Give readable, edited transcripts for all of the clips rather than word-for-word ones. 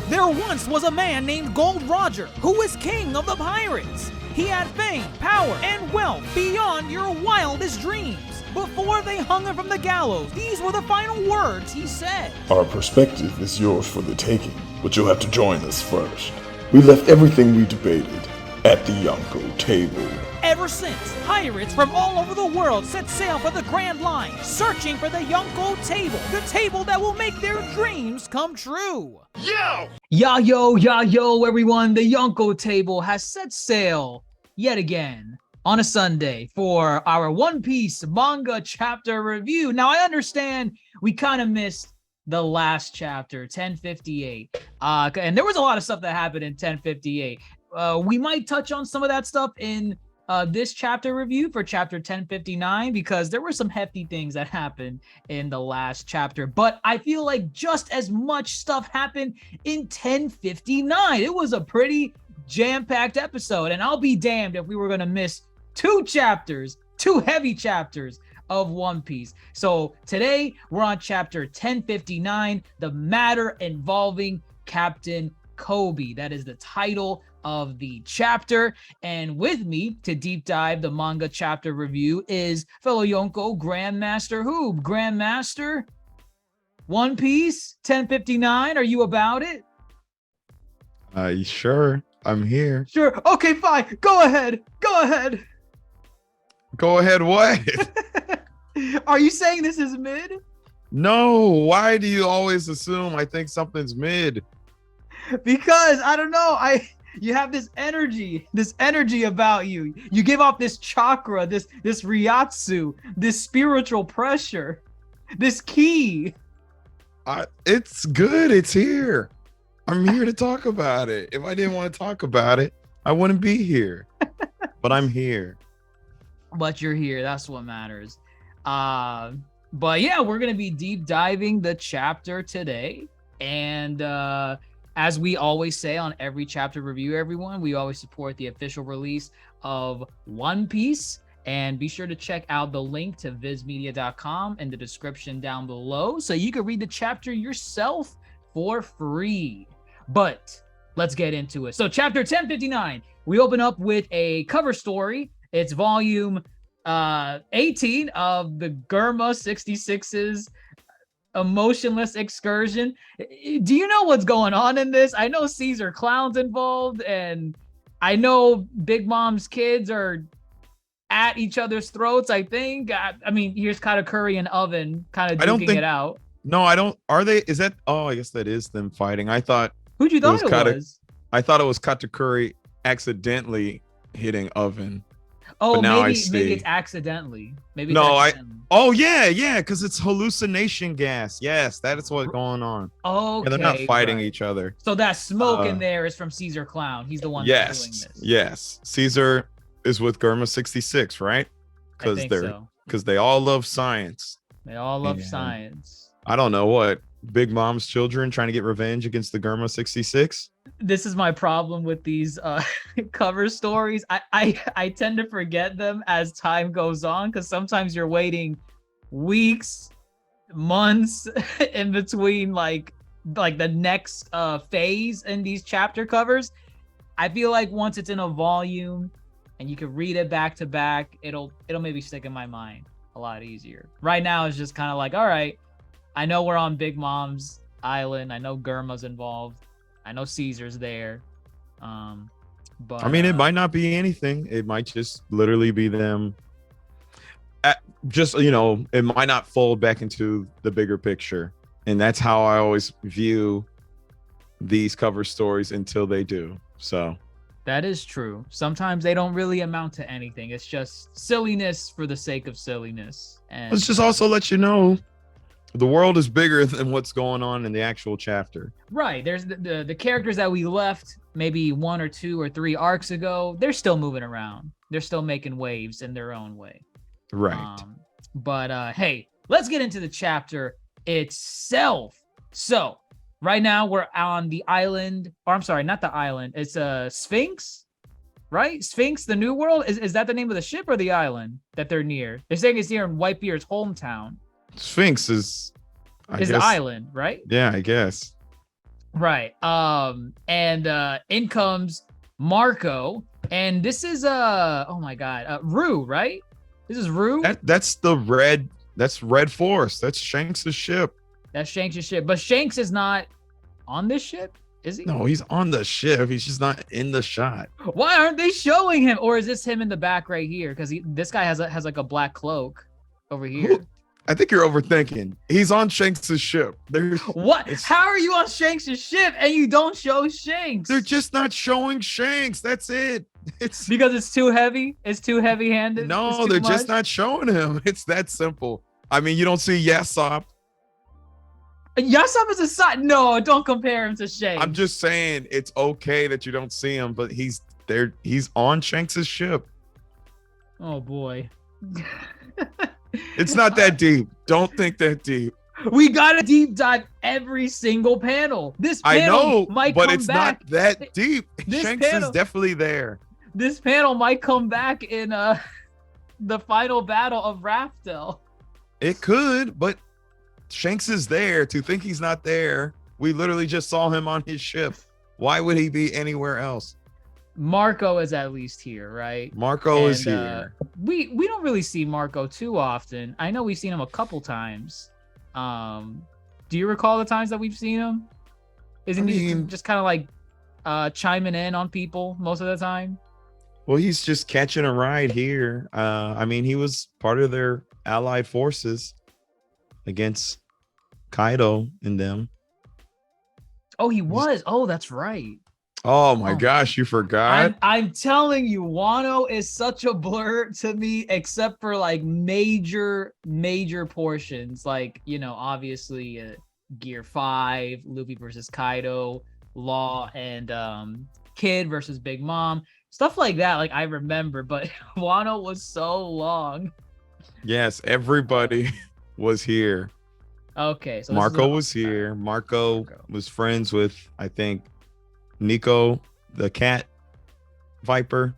There once was a man named Gold Roger who was king of the pirates. He had fame, power, and wealth beyond your wildest dreams. Before they hung him from the gallows, these were the final words he said. Our perspective is yours for the taking, but you'll have to join us first. We left everything we debated at the Yonko table. Ever since, pirates from all over the world set sail for the Grand Line, searching for the Yonko table, the table that will make their dreams come true. Yo, everyone. The Yonko table has set sail yet again on a Sunday for our One Piece manga chapter review. Now, I understand we kind of missed the last chapter, 1058. And there was a lot of stuff that happened in 1058. We might touch on some of that stuff in this chapter review for chapter 1059 because there were some hefty things that happened in the last chapter. But I feel like just as much stuff happened in 1059. It was a pretty jam-packed episode, and I'll be damned if we were going to miss two heavy chapters of One Piece. So today we're on chapter 1059, the matter involving Captain Koby. That is the title of the chapter. And with me to deep dive the manga chapter review is fellow Yonko Grandmaster Hoob. Grandmaster, One Piece 1059, are you about it? Sure. I'm here. Sure. Okay, fine. Go ahead. Go ahead, what? Are you saying this is mid? No, why do you always assume I think something's mid? Because I don't know. You have this energy about you. You give off this chakra, this ryatsu, this spiritual pressure, this ki. It's good. It's here. I'm here to talk about it. If I didn't want to talk about it, I wouldn't be here. But I'm here. But you're here. That's what matters. But yeah, we're going to be deep diving the chapter today. And as we always say on every chapter review, everyone, we always support the official release of One Piece. And be sure to check out the link to vizmedia.com in the description down below so you can read the chapter yourself for free. But let's get into it. So chapter 1059, we open up with a cover story. It's volume 18 of the Germa 66's Emotionless Excursion. Do you know what's going on in this? I know Caesar Clown's involved, and I know Big Mom's kids are at each other's throats, I think. I mean, here's Katakuri and Oven kind of duking it out. No, I don't. Are they? Is that? Oh, I guess that is them fighting. I thought. Who'd you thought it was? I thought it was Katakuri accidentally hitting Oven. Oh, maybe it's accidentally. Maybe no, accidentally. Oh yeah, because it's hallucination gas. Yes, that is what's going on. Oh, okay, and they're not fighting each other. So that smoke in there is from Caesar Clown. He's the one that's doing this. Yes. Caesar is with Germa 66, right? Because they all love science. They all love science. I don't know what. Big Mom's children trying to get revenge against the Germa 66. This is my problem with these cover stories. I tend to forget them as time goes on because sometimes you're waiting weeks, months in between like the next phase in these chapter covers. I feel like once it's in a volume and you can read it back to back, it'll maybe stick in my mind a lot easier. Right now it's just kind of like, all right, I know we're on Big Mom's island. I know Germa's involved. I know Caesar's there. But I mean, it might not be anything. It might just literally be them. It might not fold back into the bigger picture. And that's how I always view these cover stories until they do. So that is true. Sometimes they don't really amount to anything. It's just silliness for the sake of silliness. And let's just also let you know the world is bigger than what's going on in the actual chapter. Right. There's the characters that we left maybe 1 or 2 or 3 arcs ago. They're still moving around. They're still making waves in their own way. Right. But hey, let's get into the chapter itself. So right now we're on the island, or I'm sorry, not the island. It's Sphinx, right? Sphinx, the New World. Is that the name of the ship or the island that they're near? They're saying it's near in Whitebeard's hometown. Sphinx is the island, right? Yeah, I guess. Right. And in comes Marco, and this is oh my god, Rue, right? This is Rue. That's the red. That's Red Force. That's Shanks' ship. That's Shanks' ship, but Shanks is not on this ship, is he? No, he's on the ship. He's just not in the shot. Why aren't they showing him? Or is this him in the back right here? Because this guy has like a black cloak over here. I think you're overthinking. He's on Shanks' ship. What? How are you on Shanks' ship and you don't show Shanks? They're just not showing Shanks. That's it. It's because it's too heavy. It's too heavy-handed. No, they're just not showing him. It's that simple. I mean, you don't see Yasop. Yasop is a side. No, don't compare him to Shanks. I'm just saying it's okay that you don't see him, but he's there. He's on Shanks' ship. Oh boy. It's not that deep. Don't think that deep. We gotta deep dive every single panel. This panel I know, might but come it's back. not that deep. Shanks panel, is definitely there. This panel might come back in the final battle of Raftel. It could, but Shanks is there. To think he's not there, we literally just saw him on his ship. Why would he be anywhere else? Marco is at least here, right? Marco is here. We don't really see Marco too often. I know we've seen him a couple times. Do you recall the times that we've seen him? Isn't he just kind of like chiming in on people most of the time? Well, he's just catching a ride here. I mean, he was part of their allied forces against Kaido and them. Oh, he was. Oh, that's right. Oh my gosh, you forgot? I'm telling you, Wano is such a blur to me, except for like major portions. Like, you know, obviously Gear 5, Luffy versus Kaido, Law and Kid versus Big Mom. Stuff like that, like I remember, but Wano was so long. Yes, everybody was here. Okay, so Marco was here. Marco was friends with, I think, Nico, the cat viper,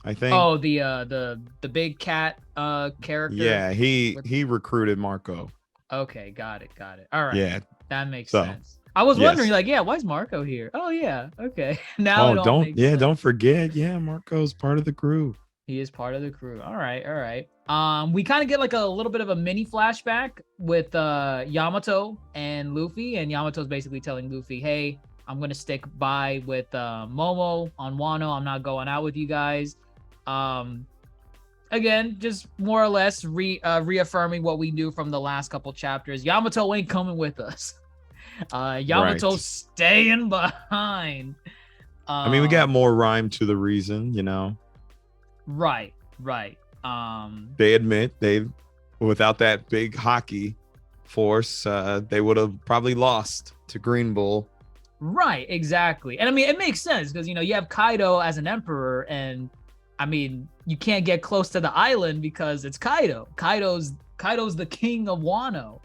I think. Oh, the big cat character. Yeah, he recruited Marco. Okay, got it. All right. Yeah, that makes sense. I was wondering, like, yeah, why is Marco here? Oh yeah, okay. Now don't forget, Marco's part of the crew. He is part of the crew. All right. We kind of get like a little bit of a mini flashback with Yamato and Luffy, and Yamato's basically telling Luffy, "Hey, I'm gonna stick by with Momo on Wano. I'm not going out with you guys." Again, just more or less reaffirming what we knew from the last couple chapters. Yamato ain't coming with us. Yamato's staying behind. I mean, we got more rhyme to the reason, you know. Right. They admit without that big hockey force, they would have probably lost to Green Bull. Right, exactly. And I mean, it makes sense because, you know, you have Kaido as an emperor, and I mean, you can't get close to the island because it's Kaido. Kaido's the king of Wano.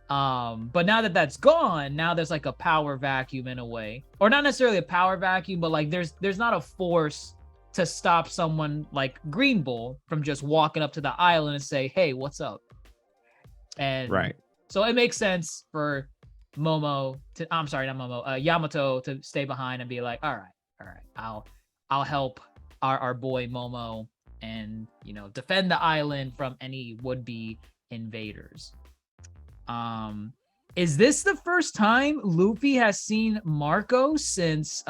But now that that's gone, now there's like a power vacuum in a way, or not necessarily a power vacuum, but like there's not a force to stop someone like Green Bull from just walking up to the island and say, "Hey, what's up?" And so it makes sense for Yamato to stay behind and be like, all right, I'll help our boy Momo and, you know, defend the island from any would-be invaders. Is this the first time Luffy has seen Marco since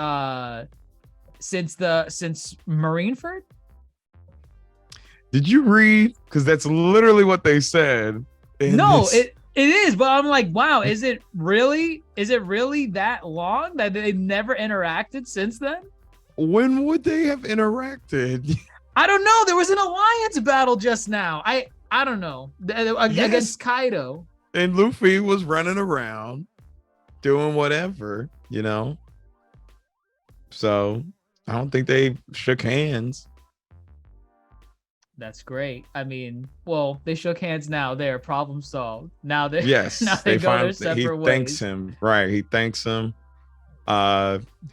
Marineford? Did you read? Because that's literally what they said. It is, but I'm like, wow, is it really that long that they've never interacted since then? When would they have interacted? I don't know. There was an alliance battle just now. I don't know. Against Kaido. And Luffy was running around doing whatever, you know. So I don't think they shook hands. That's great. I mean, well, they shook hands now. They're problem solved. Now they they go their separate ways. He thanks him. Right. He thanks him.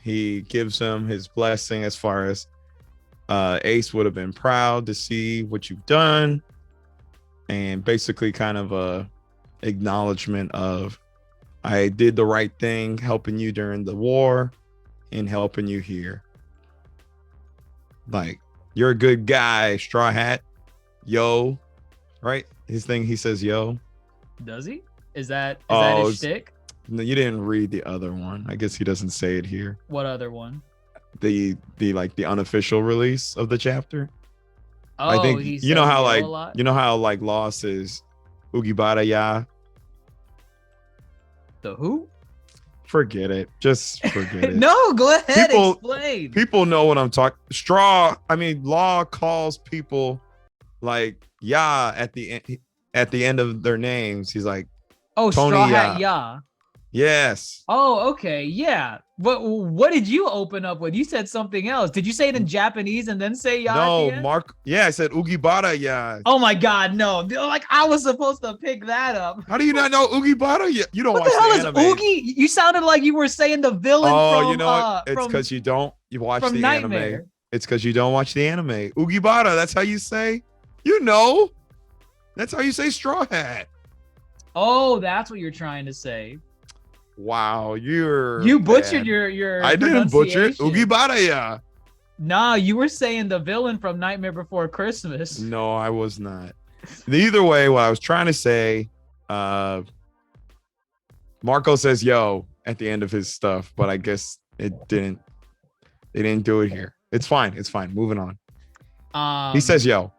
He gives him his blessing as far as Ace would have been proud to see what you've done. And basically kind of a acknowledgement of I did the right thing helping you during the war and helping you here. Like, you're a good guy, Straw Hat. Yo, right? His thing, he says yo. Does he? Is that his shtick? No, you didn't read the other one. I guess he doesn't say it here. What other one? The unofficial release of the chapter. Oh, I think he you know says how yo a lot? Law says Ugibara ya. The who? Forget it. Just forget it. No, go ahead. Explain. People know what I'm talking. Law calls people like ya at the end of their names. He's like, Oh, Tony Straw Hat Ya. Yes. Oh, okay. Yeah. But what did you open up with? You said something else. Did you say it in Japanese and then say ya? No, at the end? Mark. Yeah, I said Ugibara ya. Oh my God, no! Like I was supposed to pick that up. How do you not know Ugibara ya? You don't What watch the hell is anime. Oogie? You sounded like you were saying the villain from. You know what? It's because you watch the Nightmare. anime. It's because you don't watch the anime. Ugibara. That's how you say. You know. That's how you say Straw Hat. Oh, that's what you're trying to say. Wow, you butchered bad. your. I didn't butcher it. pronunciation. Ugibara ya. Nah, you were saying the villain from Nightmare Before Christmas. No, I was not. Either way, what I was trying to say, Marco says yo at the end of his stuff, but I guess they didn't do it here. It's fine. Moving on. He says yo.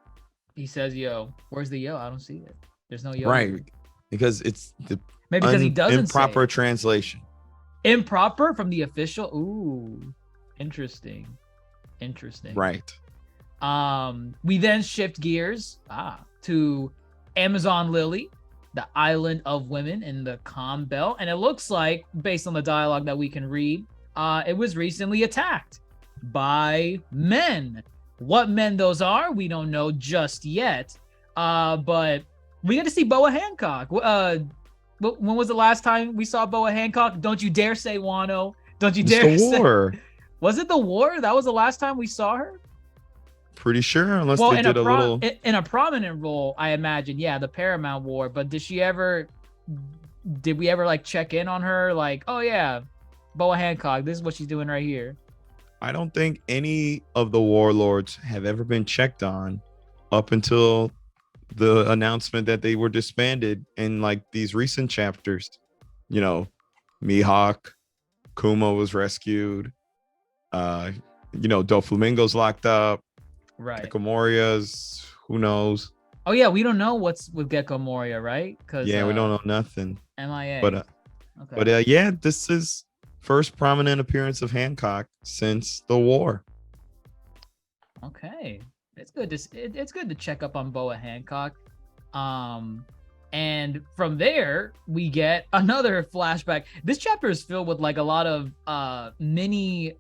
He says yo. Where's the yo? I don't see it. There's no yo. Right. Because it's the maybe because he doesn't improper say it. translation. Improper from the official. Ooh, interesting. Right. We then shift gears to Amazon Lily, the island of women in the Calm Belt, and it looks like, based on the dialogue that we can read, it was recently attacked by men. What men those are, we don't know just yet. But we get to see BOA Hancock. When was the last time we saw BOA Hancock? Don't you dare say Wano. Don't you dare It's the war. Was it the war? That was the last time we saw her? Pretty sure, unless they did a little in a prominent role, I imagine. Yeah, the Paramount War. But did we ever like check in on her? Like, oh yeah, BOA Hancock, this is what she's doing right here. I don't think any of the warlords have ever been checked on up until the announcement that they were disbanded in like these recent chapters. You know, Mihawk, Kuma was rescued. Doflamingo's locked up. Right. Gecko Moria's, who knows? Oh yeah, we don't know what's with Gecko Moria, right? We don't know nothing. MIA. But yeah, this is first prominent appearance of Hancock since the war. Okay, it's good to check up on BOA Hancock. And from there we get another flashback. This chapter is filled with like a lot of mini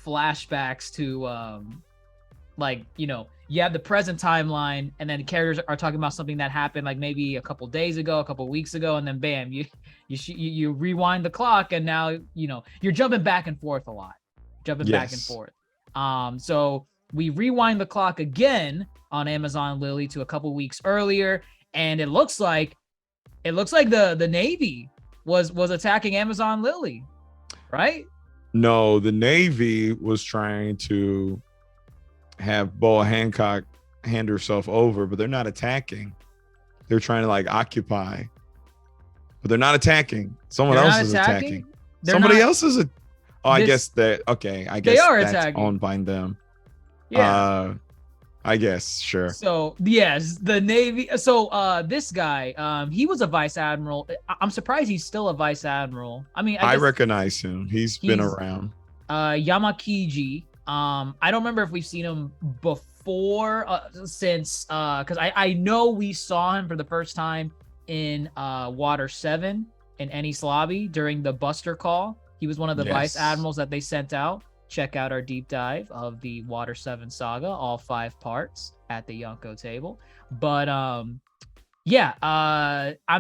flashbacks to you have the present timeline, and then the characters are talking about something that happened like maybe a couple days ago, a couple weeks ago, and then bam, you rewind the clock, and now you're jumping back and forth a lot, back and forth. So we rewind the clock again on Amazon Lily to a couple weeks earlier, and it looks like the Navy was attacking Amazon Lily, right? No, the Navy was trying to have BOA Hancock hand herself over, but they're not attacking. They're trying to like occupy, but they're not attacking. Someone else is attacking. Somebody else is I guess that. Okay, I guess they are that's attacking. owned by them. Yeah. I guess sure. So yes, the Navy. So this guy, he was a vice admiral. I'm surprised he's still a vice admiral. I mean, I recognize him. He's been around. Yamakiji. I don't remember if we've seen him before since because I know we saw him for the first time in Water 7 in Eni's lobby during the Buster call. He was one of the vice admirals that they sent out. Check out our deep dive of the Water 7 saga, all 5 parts at the Yonko table. But I'm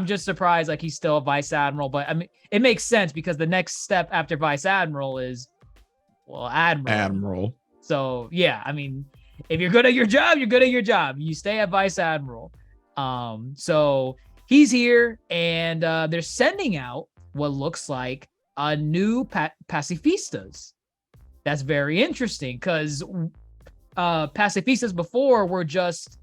just surprised like he's still a vice admiral. But I mean, it makes sense because the next step after vice admiral is admiral. So yeah, I mean, if you're good at your job, you're good at your job. You stay at vice admiral. So he's here, and they're sending out what looks like a new pacifistas. That's very interesting because pacifistas before were just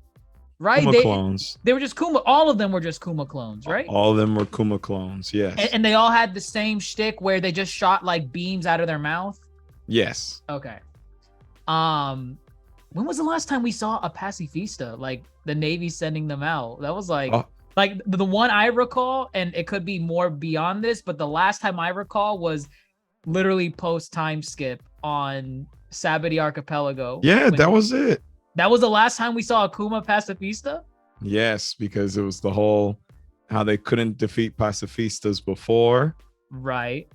right. Kuma clones. They were just Kuma. All of them were just Kuma clones, right? All of them were Kuma clones. Yes. And they all had the same shtick where they just shot like beams out of their mouth. Yes. Okay. When was the last time we saw a pacifista? Like the Navy sending them out? That was like the one I recall, and it could be more beyond this, but the last time I recall was literally post time skip on Sabati Archipelago. Yeah, that was it. That was the last time we saw a Kuma pacifista? Yes, because it was the whole how they couldn't defeat pacifistas before. Right.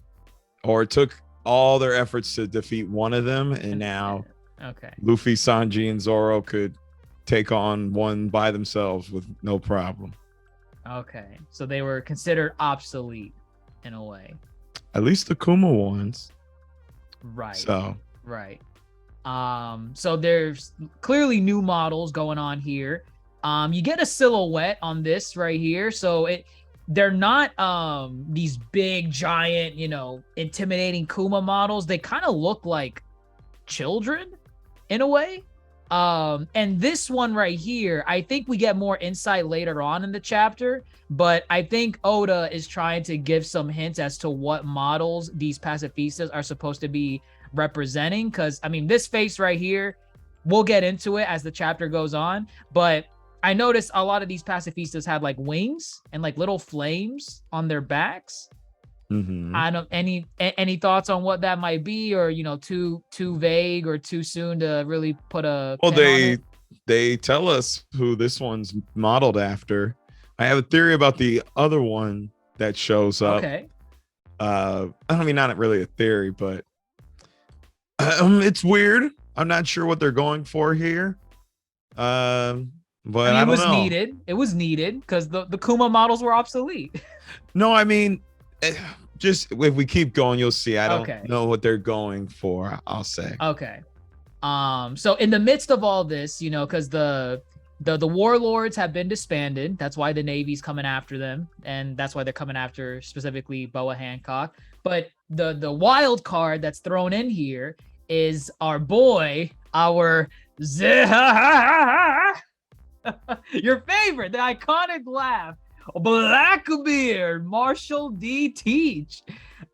Or it took all their efforts to defeat one of them, and now Luffy, Sanji, and Zoro could take on one by themselves with no problem. Okay, so they were considered obsolete in a way. At least the Kuma ones. Right. So. Right. So there's clearly new models going on here. You get a silhouette on this right here. So they're not these big, giant, intimidating Kuma models. They kind of look like children in a way. And this one right here, I think we get more insight later on in the chapter, but I think Oda is trying to give some hints as to what models these pacifistas are supposed to be representing. Because I mean, this face right here, we'll get into it as the chapter goes on, but I noticed a lot of these pacifistas had like wings and like little flames on their backs. I don't any thoughts on what that might be, or too vague or too soon to really put a they tell us who this one's modeled after. I have a theory about the other one that shows up. Okay. I mean, not really a theory, but it's weird. I'm not sure what they're going for here. But I don't know. It was needed because the Kuma models were obsolete. No, I mean, just if we keep going, you'll see. I don't know what they're going for, I'll say. Okay. So in the midst of all this, because the warlords have been disbanded. That's why the Navy's coming after them, and that's why they're coming after specifically BOA Hancock. But the wild card that's thrown in here is our boy, our your favorite, the iconic laugh, Blackbeard, Marshall D. Teach.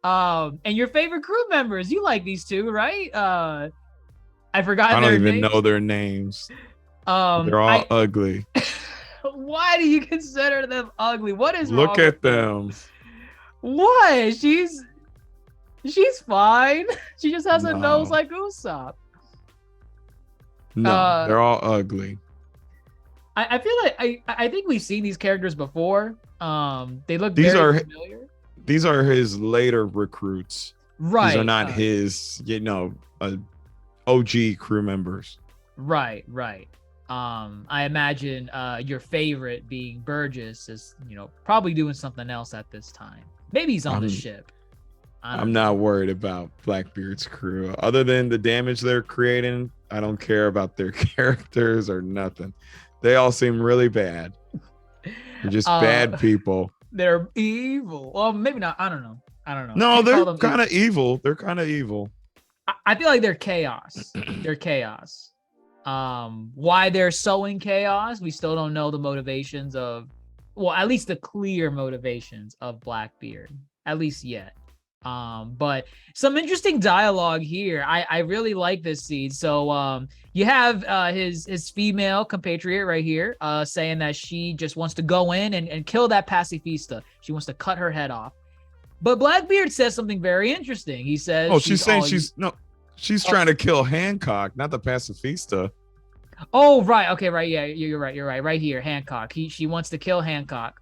And your favorite crew members. You like these two, right? I forgot. I don't even know their names. They're all ugly. Why do you consider them ugly? What is Look wrong at them. What? She's fine. She just has a nose like Usopp. No, they're all ugly. I feel like I think we've seen these characters before. They look very familiar. These are his later recruits. Right. These are not his, OG crew members. Right. I imagine your favorite being Burgess is, probably doing something else at this time. Maybe he's on the ship. I'm not worried about Blackbeard's crew. Other than the damage they're creating, I don't care about their characters or nothing. They all seem really bad. They're just bad people. They're evil. Well, maybe not. I don't know. No, they're kind of evil. They're kind of evil. I feel like they're chaos. They're chaos. Why they're sowing chaos, we still don't know the motivations of, well, at least the clear motivations of Blackbeard, at least yet. But some interesting dialogue here. I really like this scene. So you have his female compatriot right here saying that she just wants to go in and kill that pacifista. She wants to cut her head off. But Blackbeard says something very interesting. He says, she's saying she's trying to kill Hancock, not the pacifista. Oh, right. Okay, right. Yeah, you're right. Right here, Hancock. She wants to kill Hancock.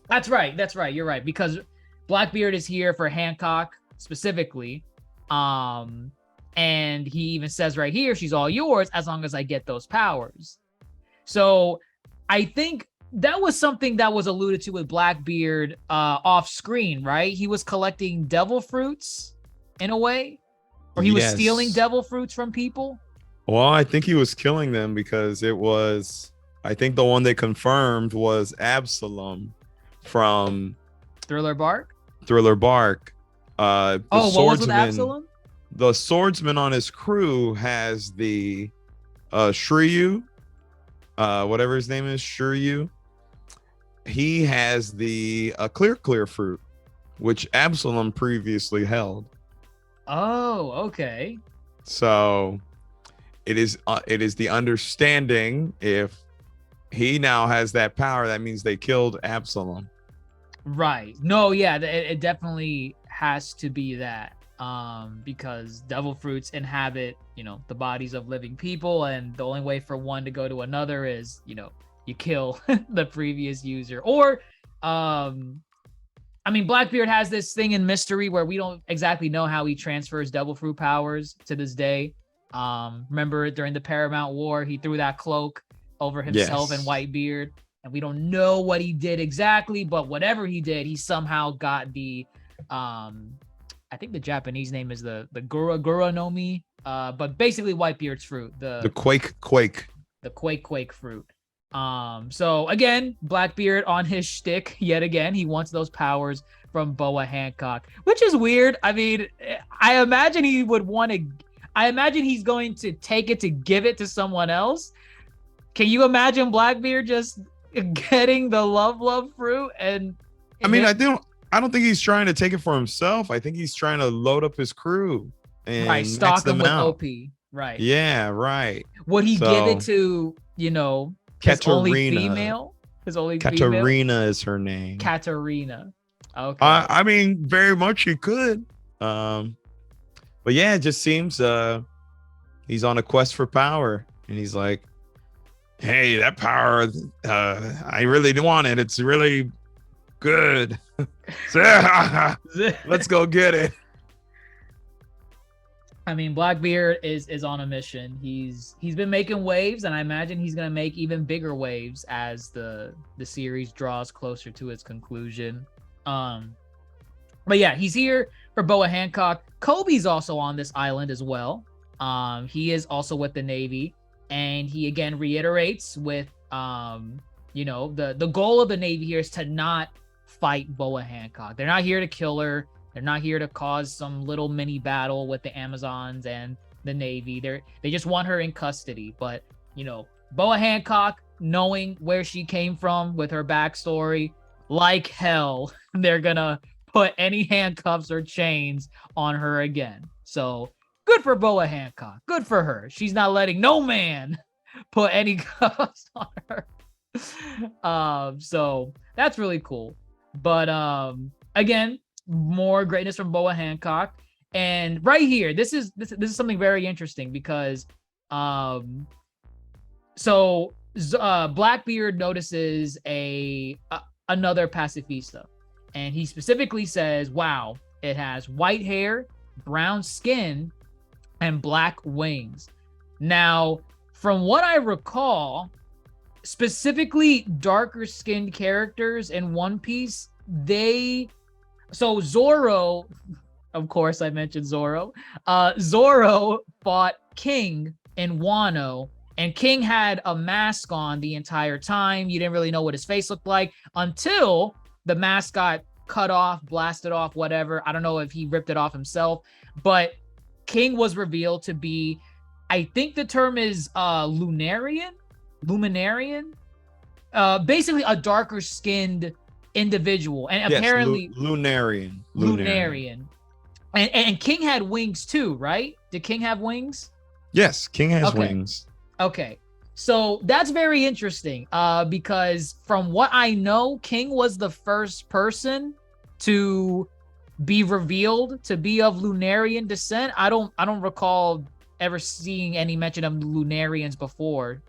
That's right. You're right. Because Blackbeard is here for Hancock specifically. And he even says right here, she's all yours as long as I get those powers. So I think that was something that was alluded to with Blackbeard off screen, right? He was collecting devil fruits in a way, or he was stealing devil fruits from people. Well, I think he was killing them because I think the one they confirmed was Absalom from Thriller Bark. Thriller Bark. The Oh, what was with swordsman, Absalom? the swordsman on his crew has the Shiryu, whatever his name is, Shiryu. He has the clear fruit, which Absalom previously held. Oh, okay. So it is the understanding, if he now has that power, that means they killed Absalom. Right. No, yeah, it definitely has to be that. Because devil fruits inhabit, the bodies of living people, and the only way for one to go to another is, you kill the previous user. Or Blackbeard has this thing in mystery where we don't exactly know how he transfers devil fruit powers to this day. Remember during the Paramount War, he threw that cloak over himself and Whitebeard, and we don't know what he did exactly, but whatever he did, he somehow got the I think the Japanese name is the Gura no Mi, but basically Whitebeard's fruit, the Quake, the Quake fruit. So again, Blackbeard on his shtick yet again. He wants those powers from BOA Hancock, which is weird. I mean, I imagine he would want to. I imagine he's going to take it to give it to someone else. Can you imagine Blackbeard just getting the love fruit? And I don't think he's trying to take it for himself. I think he's trying to load up his crew and right, stock them with out. OP. Right. Yeah, right. Would he give it to, his only female? His only Katarina female? is her name. Katarina. Okay. Very much he could. But yeah, it just seems he's on a quest for power, and he's like, hey, that power, I really want it. It's really good. Let's go get it. Blackbeard is on a mission. He's been making waves, and I imagine he's gonna make even bigger waves as the series draws closer to its conclusion. But yeah, he's here for BOA Hancock. Koby's also on this island as well. He is also with the Navy, and he again reiterates with the goal of the Navy here is to not fight BOA Hancock. They're not here to kill her. They're not here to cause some little mini battle with the Amazons and the Navy. They just want her in custody. But, BOA Hancock, knowing where she came from with her backstory, like hell, they're gonna put any handcuffs or chains on her again. So good for BOA Hancock. Good for her. She's not letting no man put any cuffs on her. So that's really cool. But again, more greatness from BOA Hancock. And right here, this is something very interesting because Blackbeard notices another pacifista, and he specifically says, wow, it has white hair, brown skin, and black wings. Now, from what I recall, specifically darker skinned characters in One Piece, Zoro, of course I mentioned Zoro. Zoro fought King in Wano, and King had a mask on the entire time. You didn't really know what his face looked like until the mask got cut off, blasted off, whatever. I don't know if he ripped it off himself, but King was revealed to be, I think the term is Luminarian, basically a darker skinned individual, and yes, apparently Lunarian. And King had wings too, right? Did King have wings? Yes, King has wings. Okay, so that's very interesting because from what I know, King was the first person to be revealed to be of Lunarian descent. I don't recall ever seeing any mention of Lunarians before.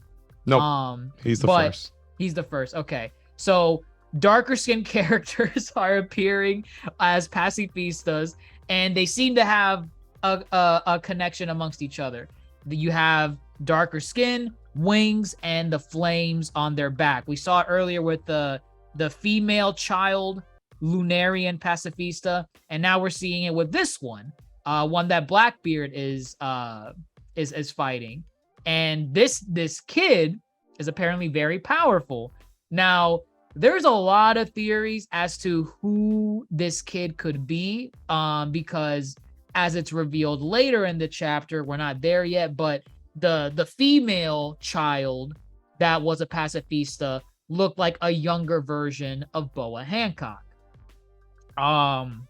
Nope. He's the first. He's the first. Okay. So darker skinned characters are appearing as pacifistas, and they seem to have a connection amongst each other. You have darker skin, wings, and the flames on their back. We saw it earlier with the female child Lunarian pacifista, and now we're seeing it with this one that Blackbeard is fighting. And this kid is apparently very powerful. Now, there's a lot of theories as to who this kid could be, because as it's revealed later in the chapter, we're not there yet, but the female child that was a pacifista looked like a younger version of BOA Hancock.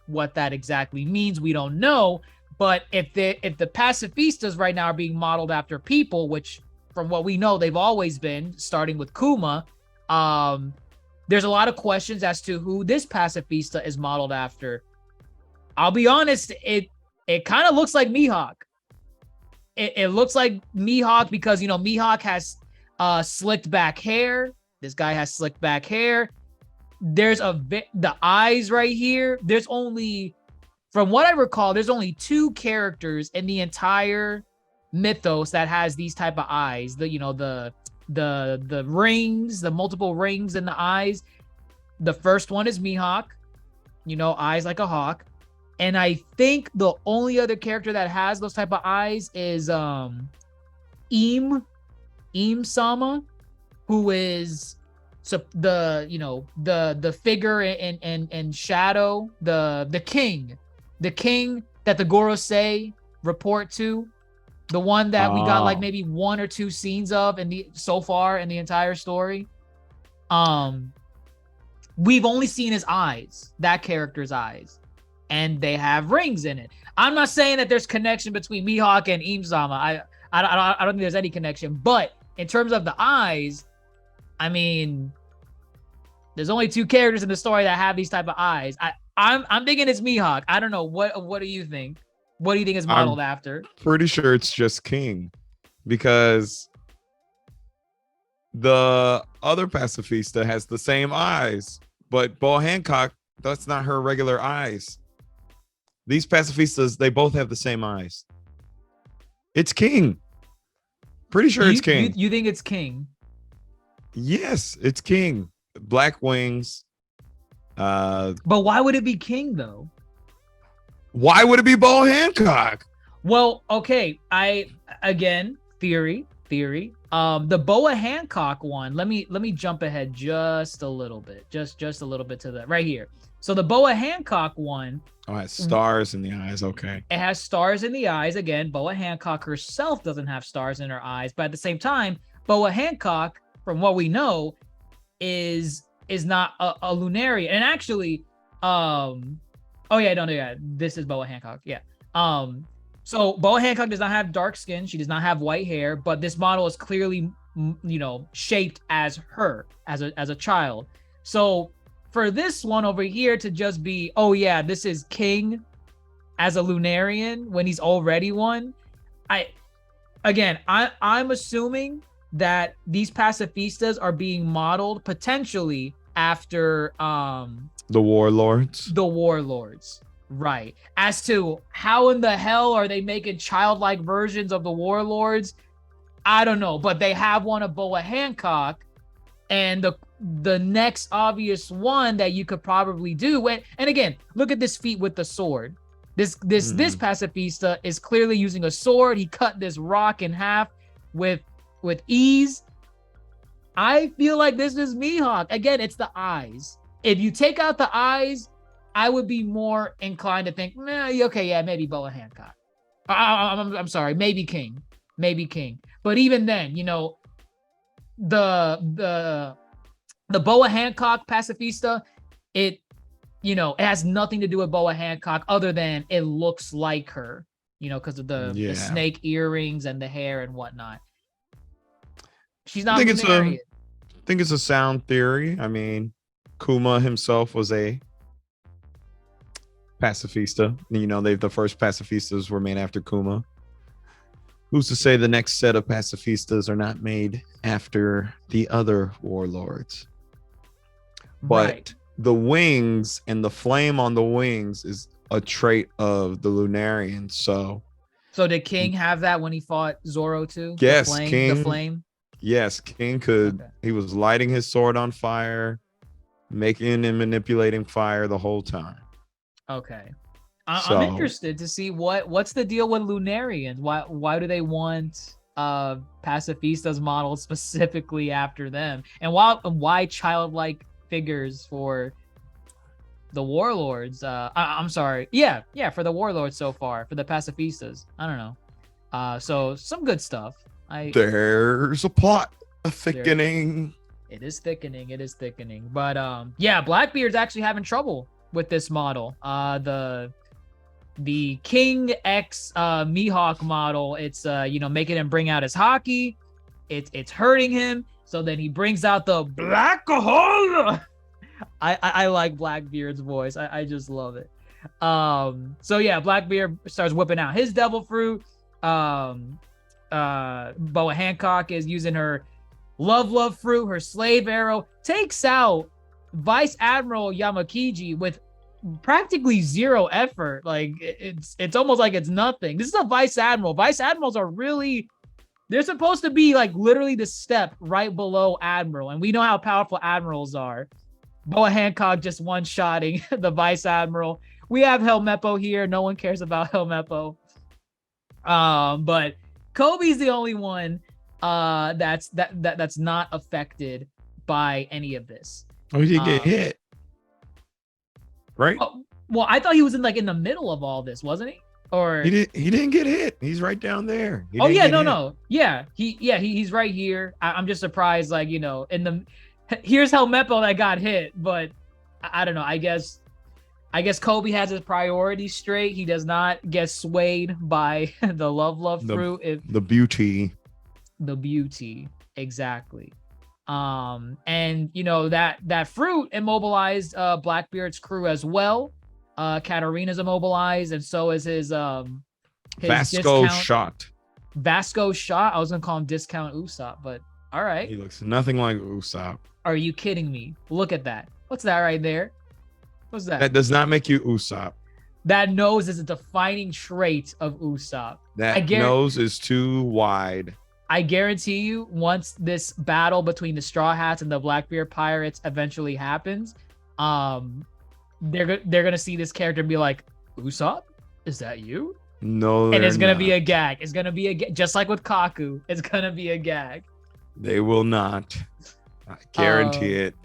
What that exactly means, we don't know. But if the pacifistas right now are being modeled after people, which from what we know they've always been, starting with Kuma, there's a lot of questions as to who this pacifista is modeled after. I'll be honest, it kind of looks like Mihawk. It looks like Mihawk because, Mihawk has slicked back hair. This guy has slicked back hair. There's the eyes right here. There's only, from what I recall, there's only 2 characters in the entire mythos that has these type of eyes. The rings, the multiple rings in the eyes. The first one is Mihawk, eyes like a hawk. And I think the only other character that has those type of eyes is Im-sama, who is the figure in Shadow, the king that the Gorosei report to, the one that we got like maybe 1 or 2 scenes of so far in the entire story. We've only seen his eyes, that character's eyes, and they have rings in it. I'm not saying that there's connection between Mihawk and Im-sama. I don't think there's any connection, but in terms of the eyes, I mean, there's only 2 characters in the story that have these type of eyes. I'm thinking it's Mihawk. I don't know. What do you think? What do you think is modeled after? Pretty sure it's just King, because the other pacifista has the same eyes, but BOA Hancock, that's not her regular eyes. These pacifistas, they both have the same eyes. It's King. Pretty sure it's King. You think it's King? Yes, it's King. Black wings. But why would it be King though? Why would it be BOA Hancock? Well, okay. Theory. The BOA Hancock one. Let me jump ahead just a little bit. Just a little bit to that right here. So the BOA Hancock one. Oh, it has stars in the eyes. Okay. It has stars in the eyes. Again, BOA Hancock herself doesn't have stars in her eyes, but at the same time, BOA Hancock, from what we know, is not a Lunarian. And actually, this is BOA Hancock. Yeah. So BOA Hancock does not have dark skin. She does not have white hair, but this model is clearly, shaped as her, as a child. So for this one over here to just be, this is King as a Lunarian when he's already one. I'm assuming that these pacifistas are being modeled potentially after the warlords. Right. As to how in the hell are they making childlike versions of the warlords, I don't know, but they have one of BOA Hancock, and the next obvious one that you could probably do, and again, look at this feat with the sword. This pacifista is clearly using a sword. He cut this rock in half with ease. I feel like this is Mihawk. Again, it's the eyes. If you take out the eyes, I would be more inclined to think, maybe BOA Hancock. I'm sorry, maybe King. But even then, the BOA Hancock pacifista, it has nothing to do with BOA Hancock other than it looks like her, because of the snake earrings and the hair and whatnot. She's not. I think it's a sound theory. I mean, Kuma himself was a pacifista. The first pacifistas were made after Kuma. Who's to say the next set of pacifistas are not made after the other warlords? But the wings and the flame on the wings is a trait of the Lunarians. So did King have that when he fought Zoro too? Yes, the flame. Yes, King could. Okay. He was lighting his sword on fire, making and manipulating fire the whole time. Okay. I'm interested to see what's the deal with Lunarians. Why do they want pacifistas modeled specifically after them? And why childlike figures for the warlords. I'm sorry. Yeah, for the warlords so far, for the pacifistas. I don't know. So some good stuff. There's a plot thickening. It is thickening. It is thickening. But yeah, Blackbeard's actually having trouble with this model. The King X Mihawk model, it's making him bring out his hockey. It's hurting him. So then he brings out the black hole. I like Blackbeard's voice. I just love it. So yeah, Blackbeard starts whipping out his devil fruit. BOA Hancock is using her love fruit, her slave arrow, takes out Vice Admiral Yamakiji with practically zero effort. Like it's almost like it's nothing. This is a Vice Admiral. Vice Admirals are really, they're supposed to be like literally the step right below Admiral, and we know how powerful Admirals are. BOA Hancock just one-shotting the Vice Admiral. We have Helmeppo here. No one cares about Helmeppo. But Koby's the only one that's not affected by any of this. Oh, he did get hit, right? Well, I thought he was in the middle of all this, wasn't he? Or he didn't get hit. He's right down there. No. Yeah, he's right here. I'm just surprised, here's Helmeppo that got hit, but I don't know. I guess Koby has his priorities straight. He does not get swayed by the love fruit. The beauty. The beauty, exactly. And that fruit immobilized Blackbeard's crew as well. Katarina's immobilized, and so is his Vasco shot. Vasco shot. I was gonna call him Discount Usopp, but all right. He looks nothing like Usopp. Are you kidding me? Look at that. What's that right there? What's that? That does not make you Usopp. That nose is a defining trait of Usopp. That nose is too wide. I guarantee you, once this battle between the Straw Hats and the Blackbeard Pirates eventually happens, they're gonna see this character and be like, Usopp, is that you? No, and it's gonna be a gag. It's gonna be just like with Kaku. It's gonna be a gag. They will not. I guarantee it.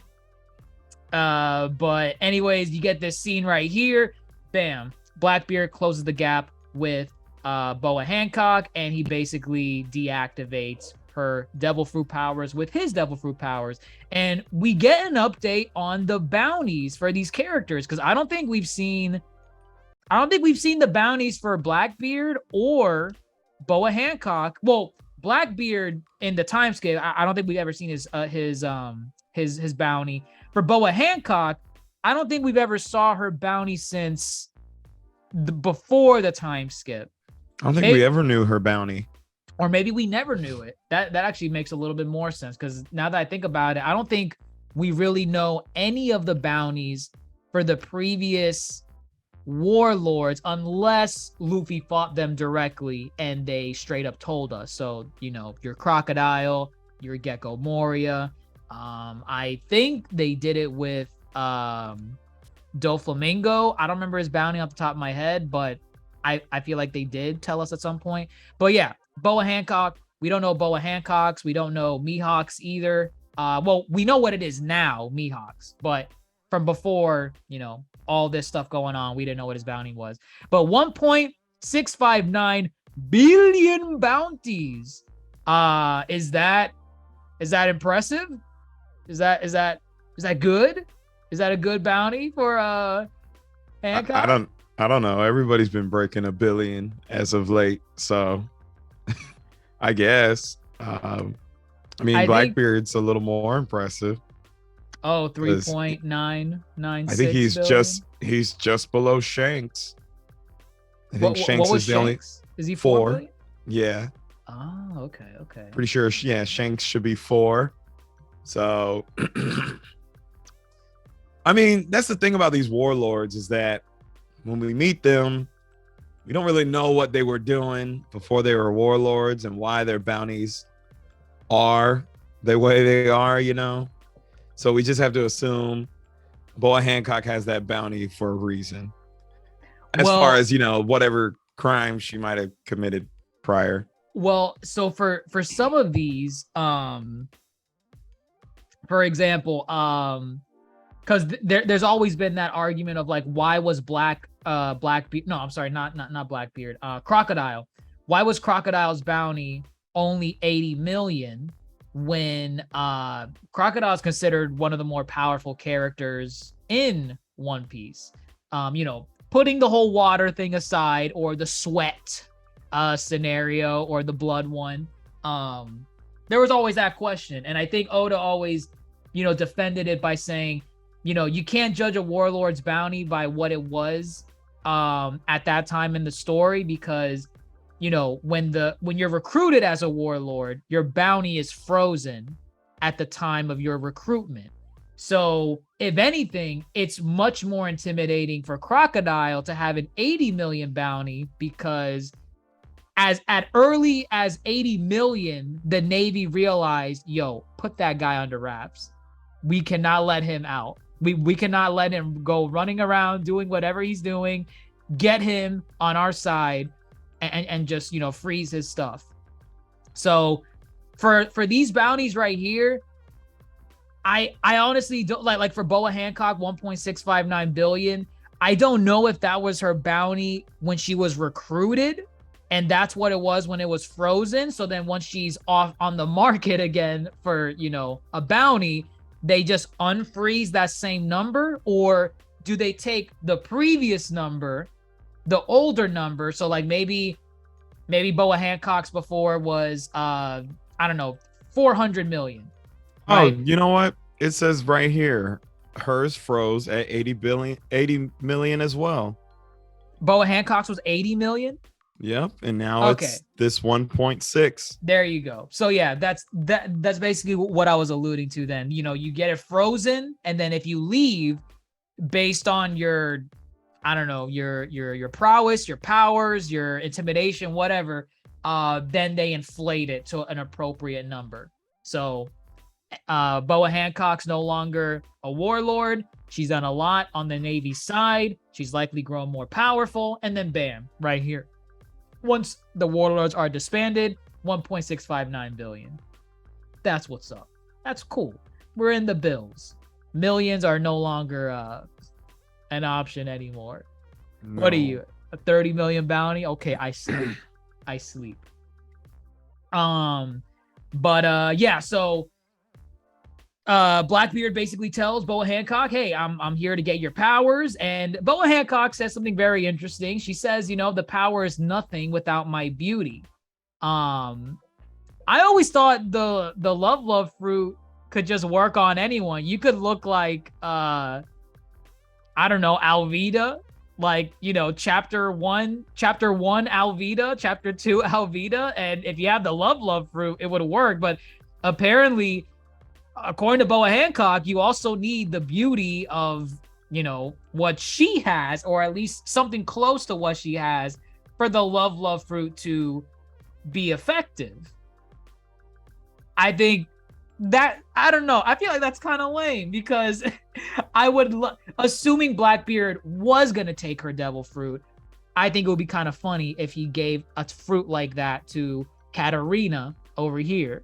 But anyways, you get this scene right here. Bam. Blackbeard closes the gap with BOA Hancock, and he basically deactivates her devil fruit powers with his devil fruit powers. And we get an update on the bounties for these characters, because I don't think we've seen the bounties for Blackbeard or BOA Hancock. Well, Blackbeard in the time skip, I don't think we've ever seen his bounty. For BOA Hancock, I don't think we've ever saw her bounty since before the time skip. I don't think we ever knew her bounty. Or maybe we never knew it. That actually makes a little bit more sense, because now that I think about it, I don't think we really know any of the bounties for the previous warlords unless Luffy fought them directly and they straight up told us. So, your Crocodile, your Gecko Moria. I think they did it with Doflamingo. I don't remember his bounty off the top of my head, but I feel like they did tell us at some point. But yeah, BOA Hancock. We don't know BOA Hancocks. We don't know Mihawks either. Well, we know what it is now, Mihawks. But from before, all this stuff going on, we didn't know what his bounty was. But 1.659 billion bounties. Is that impressive? Is that good? Is that a good bounty for Hancock? I don't know. Everybody's been breaking 1 billion as of late, so I guess. Blackbeard's a little more impressive. Oh, 3.996. I think he's just below Shanks. I think Shanks is the only. Is he 4 billion? Yeah. Oh, okay. Pretty sure, Shanks should be 4. So, that's the thing about these warlords, is that when we meet them, we don't really know what they were doing before they were warlords and why their bounties are the way they are, So we just have to assume BOA Hancock has that bounty for a reason. As far as, whatever crime she might have committed prior. Well, so for some of these, for example, because there's always been that argument of like, why was Blackbeard? No, I'm sorry, not Blackbeard. Crocodile. Why was Crocodile's bounty only 80 million when Crocodile is considered one of the more powerful characters in One Piece? Putting the whole water thing aside, or the sweat scenario, or the blood one, there was always that question, and I think Oda always, defended it by saying, you can't judge a warlord's bounty by what it was at that time in the story, because when you're recruited as a warlord, your bounty is frozen at the time of your recruitment. So if anything, it's much more intimidating for Crocodile to have an 80 million bounty, because as early as 80 million, the Navy realized, put that guy under wraps. We cannot let him out. We cannot let him go running around doing whatever he's doing. Get him on our side and just, freeze his stuff. So for these bounties right here, I honestly don't like for BOA Hancock, 1.659 billion. I don't know if that was her bounty when she was recruited, and that's what it was when it was frozen. So then once she's off on the market again for, a bounty, they just unfreeze that same number, or do they take the previous number, the older number? So like maybe BOA Hancock's before was, 400 million. Right? Oh, you know what? It says right here, hers froze at 80 million as well. BOA Hancock's was 80 million. Yep, and now it's this 1.6. There you go. So yeah, that's basically what I was alluding to then. You get it frozen, and then if you leave based on your, your prowess, your powers, your intimidation, whatever, then they inflate it to an appropriate number. So BOA Hancock's no longer a warlord. She's done a lot on the Navy side. She's likely grown more powerful, and then bam, right here. Once the warlords are disbanded, 1.659 billion. That's what's up. That's cool. We're in the bills. Millions are no longer an option anymore. No. What are you? A 30 million bounty? Okay, I sleep. I sleep. So Blackbeard basically tells BOA Hancock, hey, I'm here to get your powers. And BOA Hancock says something very interesting. She says, the power is nothing without my beauty. I always thought the love fruit could just work on anyone. You could look like Alvida, like, chapter one Alvida, chapter 2 Alvida, and if you have the love fruit, it would work. But apparently, according to BOA Hancock, you also need the beauty of, what she has, or at least something close to what she has, for the love fruit to be effective. I think that, I don't know. I feel like that's kind of lame, because I would, assuming Blackbeard was going to take her devil fruit, I think it would be kind of funny if he gave a fruit like that to Katarina over here.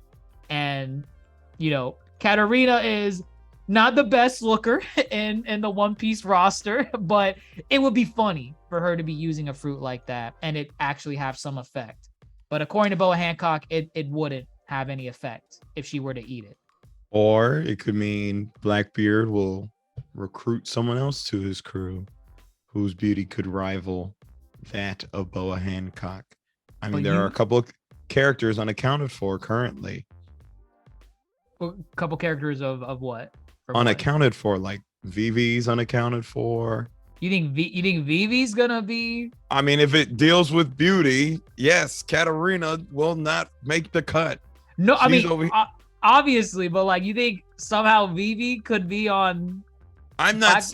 And, Katarina is not the best looker in the One Piece roster, but it would be funny for her to be using a fruit like that and it actually have some effect. But according to BOA Hancock, it wouldn't have any effect if she were to eat it. Or it could mean Blackbeard will recruit someone else to his crew whose beauty could rival that of BOA Hancock. I mean, there are a couple of characters unaccounted for currently. A couple characters of what? Unaccounted for, like Vivi's unaccounted for. You think Vivi's gonna be? I mean, if it deals with beauty, yes, Katarina will not make the cut. No, obviously, but like, you think somehow Vivi could be on? I'm just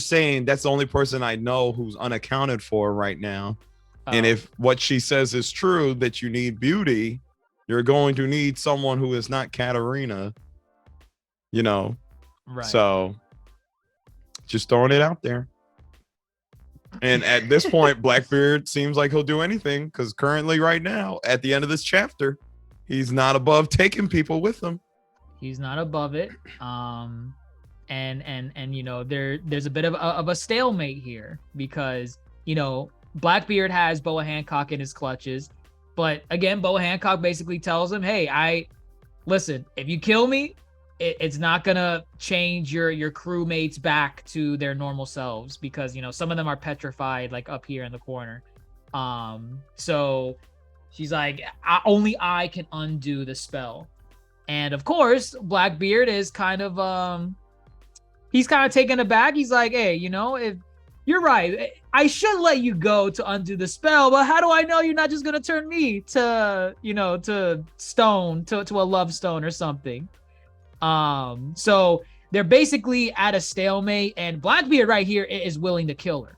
saying that's the only person I know who's unaccounted for right now. Oh. And if what she says is true, that you need beauty, you're going to need someone who is not Katarina, Right. So just throwing it out there. And at this point, Blackbeard seems like he'll do anything, because currently right now, at the end of this chapter, he's not above taking people with him. He's not above it. and you know, there's a bit of a stalemate here because, you know, Blackbeard has BOA Hancock in his clutches, but again, BOA Hancock basically tells him, hey, listen, if you kill me, it's not gonna change your crewmates back to their normal selves, because, you know, some of them are petrified, like up here in the corner. So she's like, only I can undo the spell. And of course, Blackbeard is kind of he's kind of taken aback. He's like, hey, you know, if you're right, I should let you go to undo the spell, but how do I know you're not just gonna turn me to, you know, to stone, to a love stone or something? So they're basically at a stalemate, and Blackbeard right here is willing to kill her.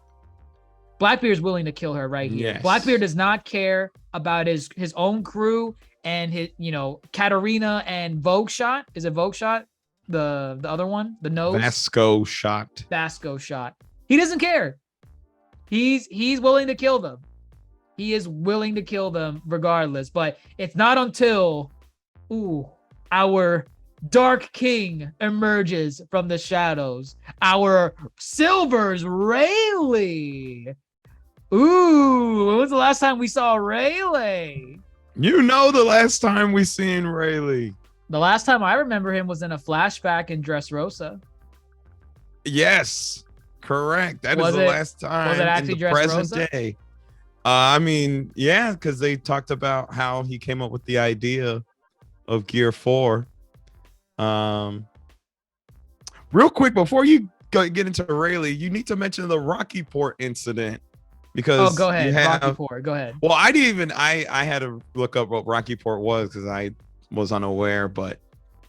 Blackbeard is willing to kill her right here. Yes. Blackbeard does not care about his own crew and his, you know, Katarina and Vogue Shot. Is it Vogue Shot? The other one, the nose. Vasco shot. He doesn't care. He's willing to kill them. He is willing to kill them regardless. But it's not until our Dark King emerges from the shadows. Our Silver's Rayleigh. When was the last time we saw Rayleigh? You know, the last time we seen Rayleigh. The last time I remember him was in a flashback in Dressrosa. Yes, correct. That Was is the it- last time was it actually in the present Dressrosa? day. I mean, yeah, because they talked about how he came up with the idea of Gear 4. Real quick, before you get into Rayleigh, you need to mention the Rocky Port incident. Because Go ahead. you have- Rocky Port. Go ahead. Well, I didn't even I had to look up what Rocky Port was because I was unaware, but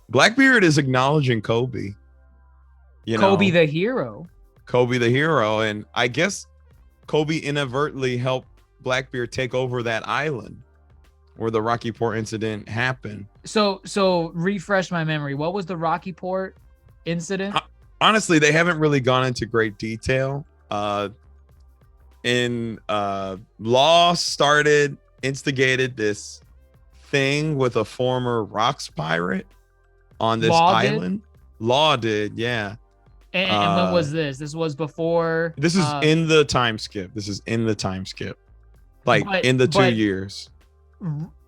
Blackbeard is acknowledging Koby. You know, Koby the hero. Koby the hero, and I guess Koby inadvertently helped Blackbeard take over that island where the Rocky Port incident happened. So refresh my memory. What was the Rocky Port incident? Honestly, they haven't really gone into great detail. Law instigated this thing with a former rocks pirate on this island. Law did, yeah. And when was this? This was before. This is in the time skip. Like in the 2 years.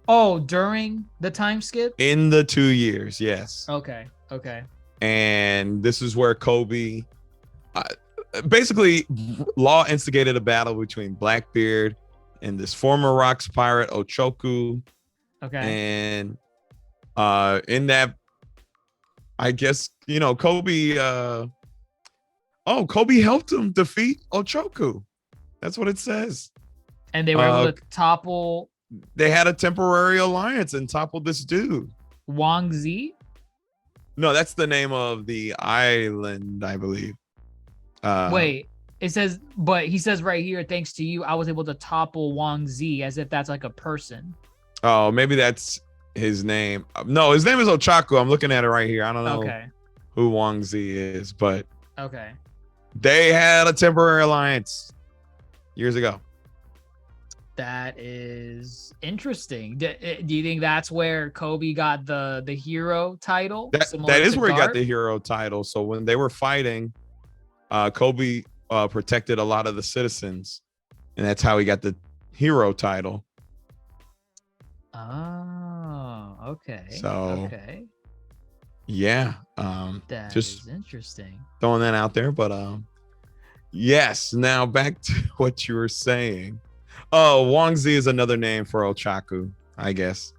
Oh, during the time skip? In the 2 years, yes. Okay. And this is where Koby, basically, Law instigated a battle between Blackbeard and this former rocks pirate Ochoku. Okay. And in that, I guess, you know, Koby helped him defeat Ochoku. That's what it says. And they were able to topple. They had a temporary alliance and toppled this dude. Wang Zi? No, that's the name of the island, I believe. Wait, it says, but he says right here, thanks to you, I was able to topple Wang Zi, as if that's like a person. Oh, maybe that's his name. No, his name is Ochaku. I'm looking at it right here. I don't know who Wang Zi is, but Okay. they had a temporary alliance years ago. That is interesting. Do you think that's where Koby got the hero title? That is where he got the hero title. So when they were fighting, Koby protected a lot of the citizens, and that's how he got the hero title. Oh, okay. So, okay. Yeah. That just is interesting. throwing that out there, but yes. Now back to what you were saying. Oh, Wang Zi is another name for Ochaku, I guess,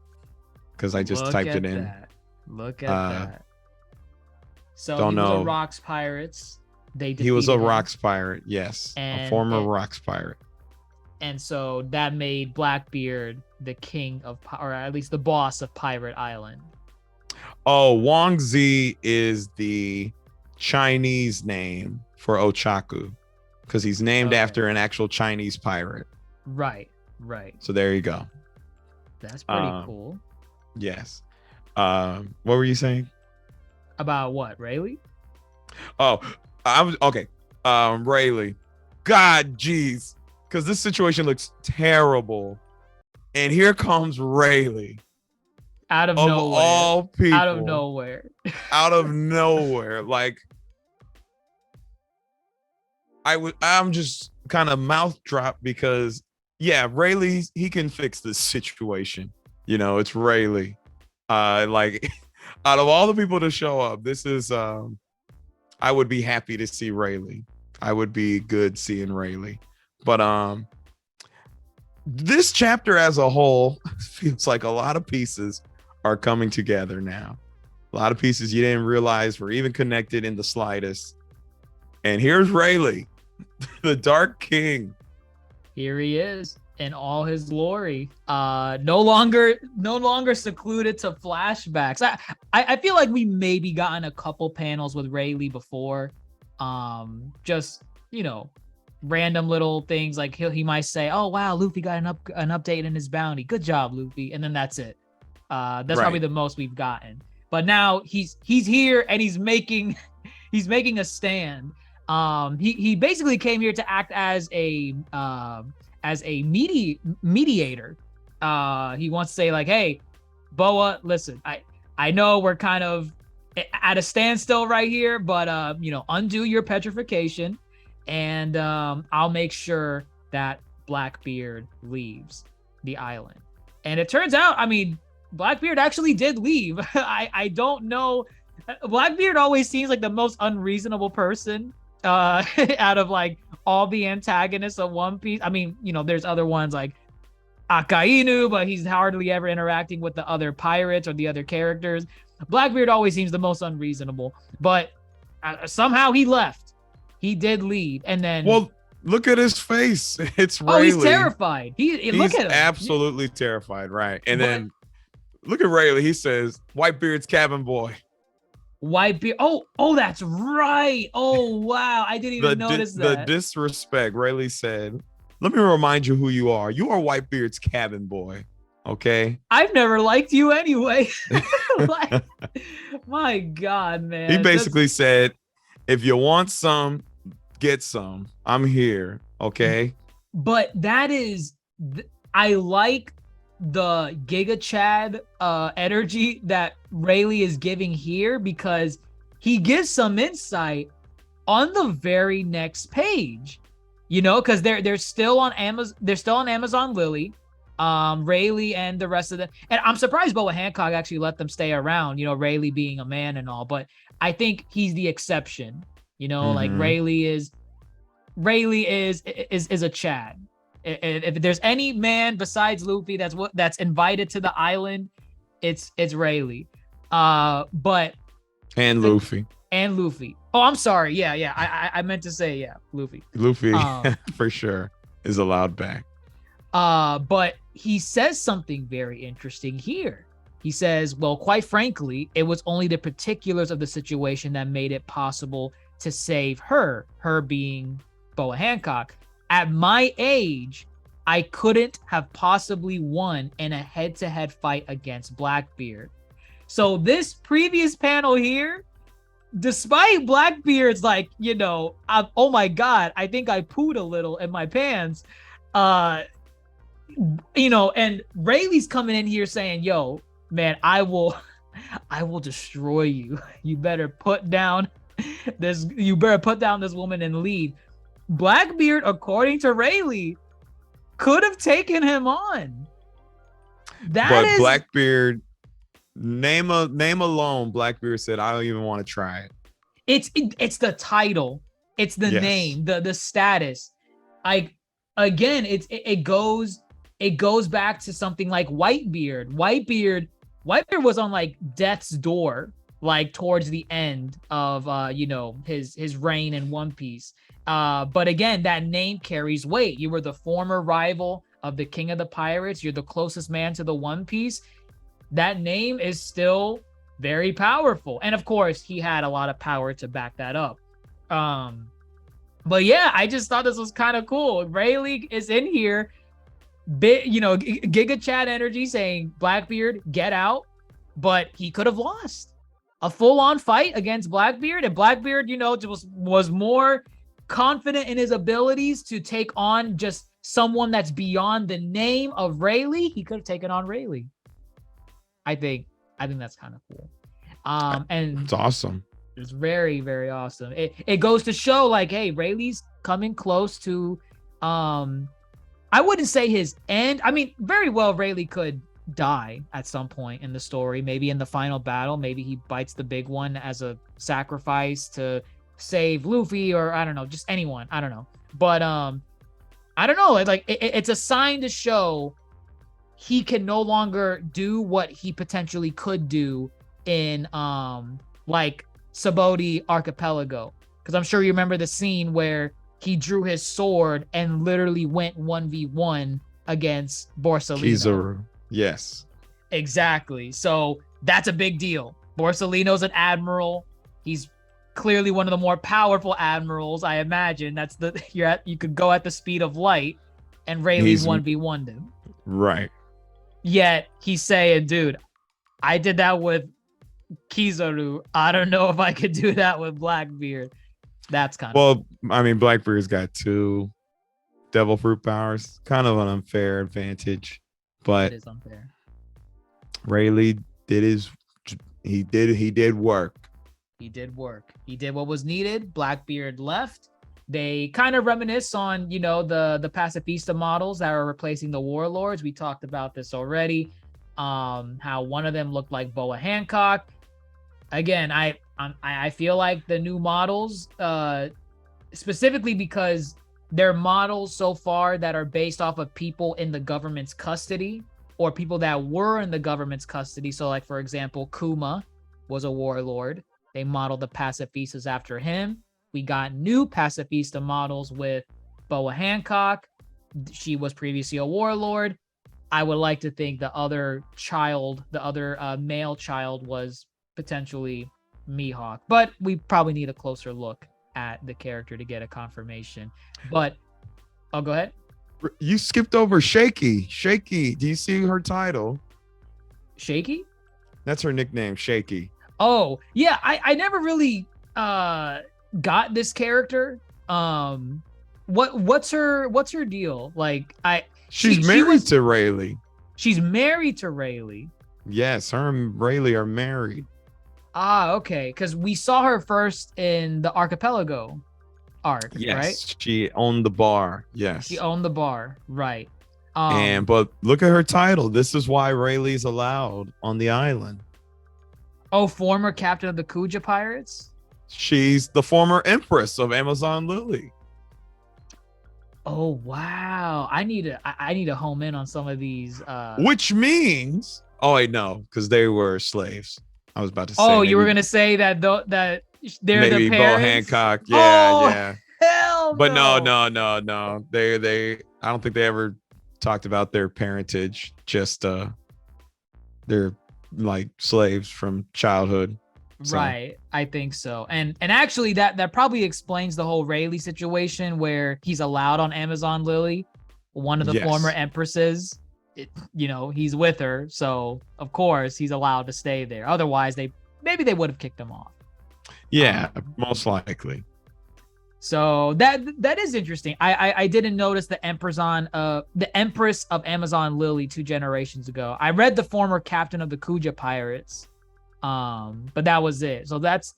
because I just typed it in. Look at that. So don't he know. was a Rocks Pirates. He was a Rocks pirate, yes, a former Rocks pirate. And so that made Blackbeard the king of, or at least the boss of Pirate Island. Oh, Wang Zi is the Chinese name for Ochaku because he's named after an actual Chinese pirate. Right. So there you go. That's pretty cool. Yes. What were you saying? About what, Rayleigh? Oh, I was okay. Rayleigh. God, geez. Because this situation looks terrible. And here comes Rayleigh. Out of Of nowhere. all people. Out of nowhere. Out of nowhere. Like, I'm just kind of mouth dropped because yeah, Rayleigh, he can fix this situation. It's Rayleigh. Like out of all the people to show up, this is I would be happy to see Rayleigh. I would be good seeing Rayleigh. But this chapter as a whole feels like a lot of pieces are coming together now. A lot of pieces you didn't realize were even connected in the slightest. And here's Rayleigh, the Dark King. Here he is in all his glory. No longer secluded to flashbacks. I feel like we maybe gotten a couple panels with Rayleigh before. Just random little things like he might say, "Oh wow, Luffy got an update in his bounty. Good job, Luffy," and then that's it. That's probably the most we've gotten. But now he's here and he's making a stand. He basically came here to act as a mediator. He wants to say like, "Hey, BOA, listen, I know we're kind of at a standstill right here, but undo your petrification, and I'll make sure that Blackbeard leaves the island." And it turns out, Blackbeard actually did leave. I don't know. Blackbeard always seems like the most unreasonable person out of like all the antagonists of One Piece. There's other ones like Akainu, but he's hardly ever interacting with the other pirates or the other characters. Blackbeard always seems the most unreasonable, but somehow he left. He did leave, and then look at his face. It's Rayleigh. Oh, he's terrified. He's look at him. Absolutely terrified, right? And then look at Rayleigh. He says, "Whitebeard's cabin boy." Whitebeard. Oh, that's right. Oh, wow. I didn't even notice that. The disrespect. Rayleigh said, "Let me remind you who you are. You are Whitebeard's cabin boy. Okay? I've never liked you anyway." Like, my God, man. He basically said, "If you want some, get some. I'm here." Okay? But that is, I like the Giga Chad energy that Rayleigh is giving here, because he gives some insight on the very next page, because they're still on Amazon Lily, Rayleigh and the rest of them. And I'm surprised BOA Hancock actually let them stay around, Rayleigh being a man and all, but I think he's the exception, like Rayleigh is a Chad. If there's any man besides Luffy that's invited to the island, it's Rayleigh. But Luffy. Oh, I'm sorry. Yeah. I meant to say Luffy. Luffy for sure is allowed back. But he says something very interesting here. He says, "Well, quite frankly, it was only the particulars of the situation that made it possible to save her being BOA Hancock. At my age, I couldn't have possibly won in a head-to-head fight against Blackbeard." So this previous panel here, despite Blackbeard's like, oh my God, I think I pooed a little in my pants. And Rayleigh's coming in here saying, "Yo, man, I will destroy you. You better put down this woman and leave." Blackbeard, according to Rayleigh, could have taken him on. But Blackbeard, name alone, Blackbeard said, "I don't even want to try it." It's the title, it's the name, the status. It goes back to something like Whitebeard. Whitebeard was on like death's door, like towards the end of his reign in One Piece. But again, that name carries weight. You were the former rival of the King of the Pirates. You're the closest man to the One Piece. That name is still very powerful. And of course, he had a lot of power to back that up. But yeah, I just thought this was kind of cool. Rayleigh is in here, Giga Chad energy saying, "Blackbeard, get out." But he could have lost a full-on fight against Blackbeard. And Blackbeard, was more confident in his abilities to take on just someone that's beyond the name of Rayleigh. He could have taken on Rayleigh. I think that's kind of cool. And it's awesome. It's very, very awesome. It goes to show, like, hey, Rayleigh's coming close to, I wouldn't say his end. I mean, very well, Rayleigh could die at some point in the story. Maybe in the final battle, maybe he bites the big one as a sacrifice to save Luffy, or I don't know, just anyone. I don't know. But I don't know. Like, it's a sign to show he can no longer do what he potentially could do in like Saboti Archipelago. Because I'm sure you remember the scene where he drew his sword and literally went 1v1 against Borsalino. Kizaru. Yes. Exactly. So that's a big deal. Borsalino's an admiral. He's clearly one of the more powerful admirals, I imagine. That's you could go at the speed of light, and Rayleigh's 1v1'd him. Right. Yet he's saying, dude, I did that with Kizaru. I don't know if I could do that with Blackbeard. That's kind of well, I mean, Blackbeard's got 2 devil fruit powers, kind of an unfair advantage, but it is unfair. Rayleigh did he did work. He did work. He did what was needed. Blackbeard left. They kind of reminisce on, you know, the pacifista models that are replacing the warlords. We talked about this already. How one of them looked like BOA Hancock. Again, I feel like the new models, specifically because they're models so far that are based off of people in the government's custody or people that were in the government's custody. So, like, for example, Kuma was a warlord. They modeled the pacifistas after him. We got new pacifista models with BOA Hancock. She was previously a warlord. I would like to think the other male child was potentially Mihawk, but we probably need a closer look at the character to get a confirmation. But I'll go ahead. You skipped over Shaky. Shaky, do you see her title? Shaky? That's her nickname, Shaky. Oh, yeah, I never really got this character. What's her deal? Like, she's married to Rayleigh. She's married to Rayleigh. Yes, her and Rayleigh are married. Ah, okay, because we saw her first in the Archipelago arc, yes, right? She owned the bar. Yes. She owned the bar, right. But look at her title. This is why Rayleigh's allowed on the island. Oh, former captain of the Kuja Pirates? She's the former empress of Amazon Lily. Oh, wow. I need to home in on some of these. Which means, oh, I know, because they were slaves. I was about to say. Oh, you were gonna say that that they're maybe the parents? BOA Hancock. Yeah, oh, yeah. Hell but no. No. They. I don't think they ever talked about their parentage. Just they're like slaves from childhood. So. Right, I think so. And actually that probably explains the whole Rayleigh situation where he's allowed on Amazon Lily, one of the former empresses. He's with her, so of course he's allowed to stay there. Otherwise, they would have kicked him off. Yeah, most likely. So that is interesting. I didn't notice the Empress of Amazon Lily 2 generations ago. I read the former captain of the Kuja Pirates, but that was it. So that's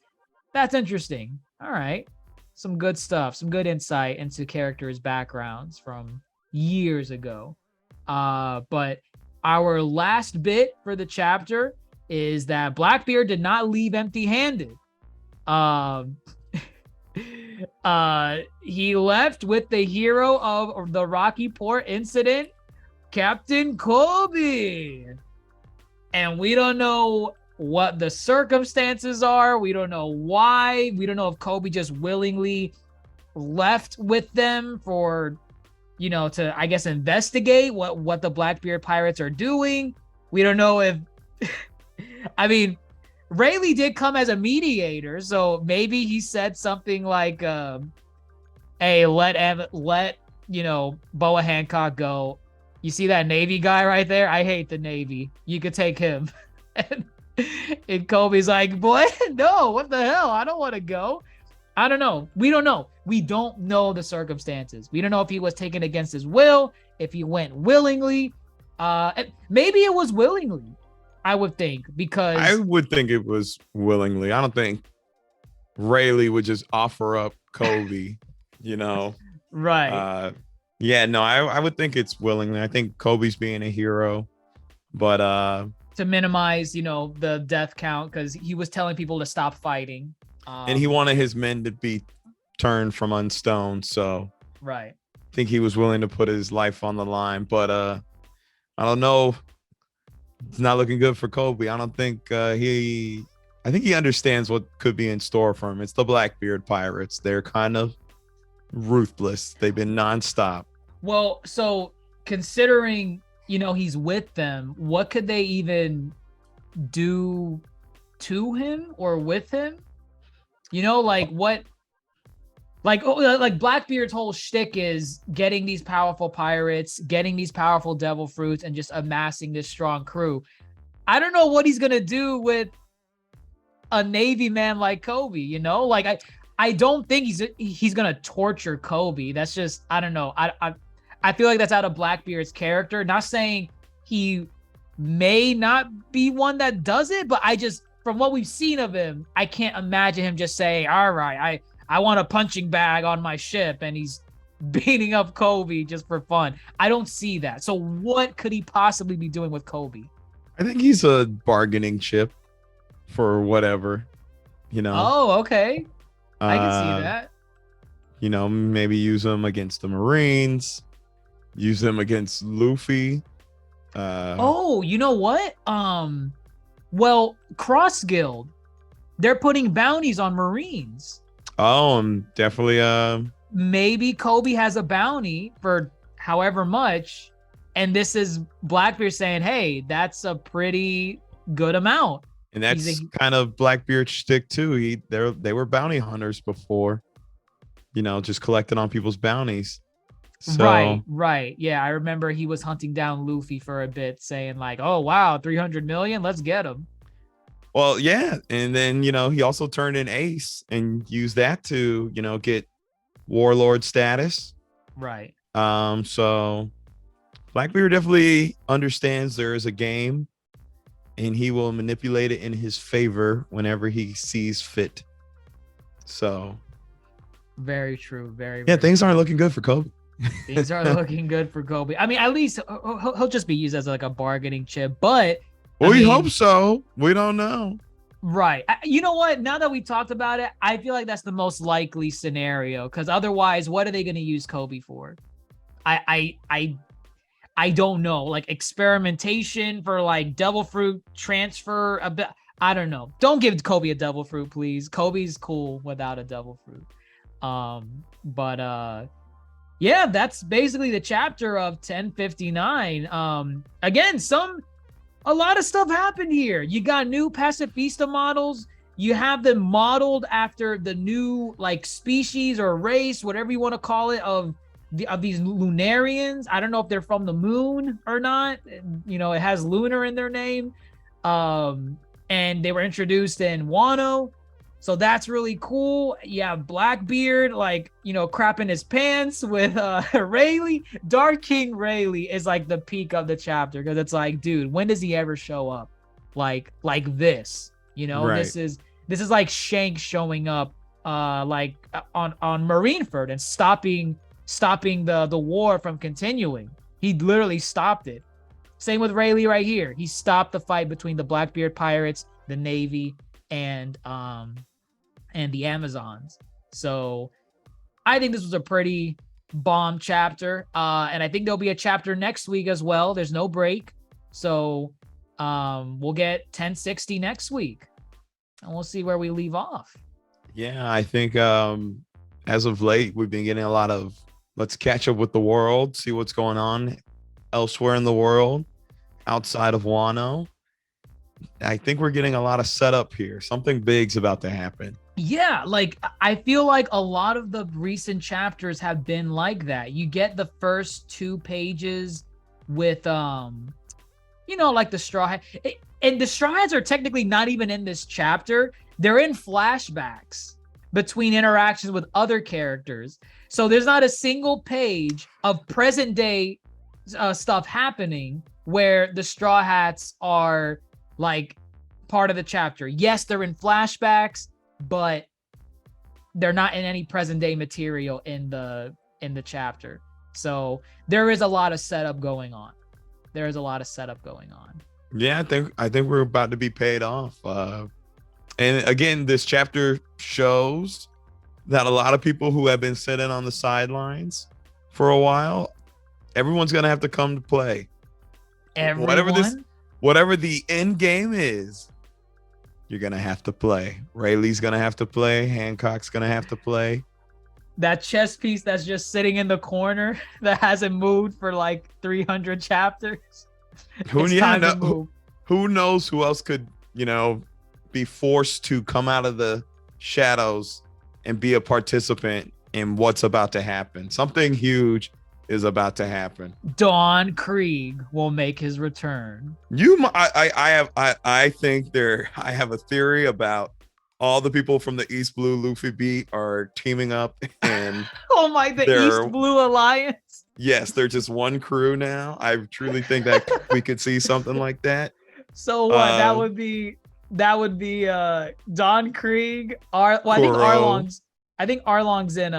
interesting. All right, some good stuff, some good insight into characters' backgrounds from years ago. But our last bit for the chapter is that Blackbeard did not leave empty-handed. He left with the hero of the Rocky Port incident, Captain Koby. And we don't know what the circumstances are. We don't know why. We don't know if Koby just willingly left with them for, to, I guess, investigate what the Blackbeard pirates are doing. We don't know if, I mean, Rayleigh did come as a mediator, so maybe he said something like, hey, let BOA Hancock go. You see that Navy guy right there? I hate the Navy. You could take him. and Kobe's like, boy, no, what the hell? I don't want to go. I don't know. We don't know. We don't know the circumstances. We don't know if he was taken against his will, if he went willingly. Maybe it was willingly, I would think, because... I would think it was willingly. I don't think Rayleigh would just offer up Kobe, you know. Right. Yeah, no, I would think it's willingly. I think Kobe's being a hero, but To minimize, the death count, because he was telling people to stop fighting. And he wanted his men to be turned from unstoned, so Right. I think he was willing to put his life on the line. But I don't know. It's not looking good for Kobe. I don't think I think he understands what could be in store for him. It's the Blackbeard Pirates. They're kind of ruthless. They've been nonstop. Well, so considering, he's with them, what could they even do to him or with him? Like what? Like Blackbeard's whole shtick is getting these powerful pirates, getting these powerful devil fruits, and just amassing this strong crew. I don't know what he's gonna do with a Navy man like Koby. Like I don't think he's gonna torture Koby. That's just, I don't know. I feel like that's out of Blackbeard's character. Not saying he may not be one that does it, but from what we've seen of him, I can't imagine him just saying, all right, I want a punching bag on my ship, and he's beating up Koby just for fun. I don't see that. So what could he possibly be doing with Koby? I think he's a bargaining chip for whatever, Oh, okay. I can see that. Maybe use him against the Marines, use him against Luffy. Oh, you know what? Well, Cross Guild, they're putting bounties on Marines. Oh, I'm definitely Maybe Koby has a bounty for however much, and this is Blackbeard saying, hey, that's a pretty good amount. And that's kind of Blackbeard's shtick too. They were bounty hunters before, just collecting on people's bounties. So, right. Yeah, I remember he was hunting down Luffy for a bit, saying like, oh, wow, 300 million, let's get him. Well, yeah. And then, he also turned in Ace and used that to, get warlord status. Right. So Blackbeard definitely understands there is a game, and he will manipulate it in his favor whenever he sees fit. So very true. Very things aren't looking good for Koby. Things are looking good for Koby. I mean, at least he'll just be used as like a bargaining chip, but we hope so. We don't know. Right. You know what? Now that we talked about it, I feel like that's the most likely scenario, because otherwise, what are they going to use Koby for? I don't know. Like experimentation for like devil fruit transfer. I don't know. Don't give Koby a devil fruit, please. Koby's cool without a devil fruit. Yeah, that's basically the chapter of 1059. Again, a lot of stuff happened here. You got new pacifista models. You have them modeled after the new like species or race, whatever you want to call it, of these Lunarians. I don't know if they're from the moon or not. It has lunar in their name. And they were introduced in Wano. So that's really cool. Yeah, Blackbeard, crapping his pants with Rayleigh. Dark King Rayleigh is like the peak of the chapter, because it's like, dude, when does he ever show up? Like this, Right. This is like Shanks showing up on Marineford and stopping the war from continuing. He literally stopped it. Same with Rayleigh right here. He stopped the fight between the Blackbeard pirates, the Navy, and the Amazons. So I think this was a pretty bomb chapter. And I think there'll be a chapter next week as well. There's no break. So we'll get 1060 next week, and we'll see where we leave off. Yeah, I think as of late, we've been getting a lot of let's catch up with the world, see what's going on elsewhere in the world outside of Wano. I think we're getting a lot of setup here. Something big's about to happen. Yeah, like I feel like a lot of the recent chapters have been like that. You get the first 2 pages with like the Straw Hat. And the Straw Hats are technically not even in this chapter. They're in flashbacks between interactions with other characters. So there's not a single page of present day stuff happening where the Straw Hats are like part of the chapter. Yes, they're in flashbacks, but they're not in any present day material in the chapter. So there is a lot of setup going on. Yeah, I think we're about to be paid off. And again, this chapter shows that a lot of people who have been sitting on the sidelines for a while, everyone's gonna have to come to play. Whatever the end game is, you're gonna have to play. Rayleigh's gonna have to play. Hancock's gonna have to play. That chess piece that's just sitting in the corner that hasn't moved for like 300 chapters. Who knows who else could, be forced to come out of the shadows and be a participant in what's about to happen. Something huge is about to happen. Don Krieg will make his return. I have a theory about all the people from the East Blue Luffy beat are teaming up and East Blue Alliance. Yes, they're just one crew now. I truly think that we could see something like that. So what? That would be Don Krieg. I think Arlong's in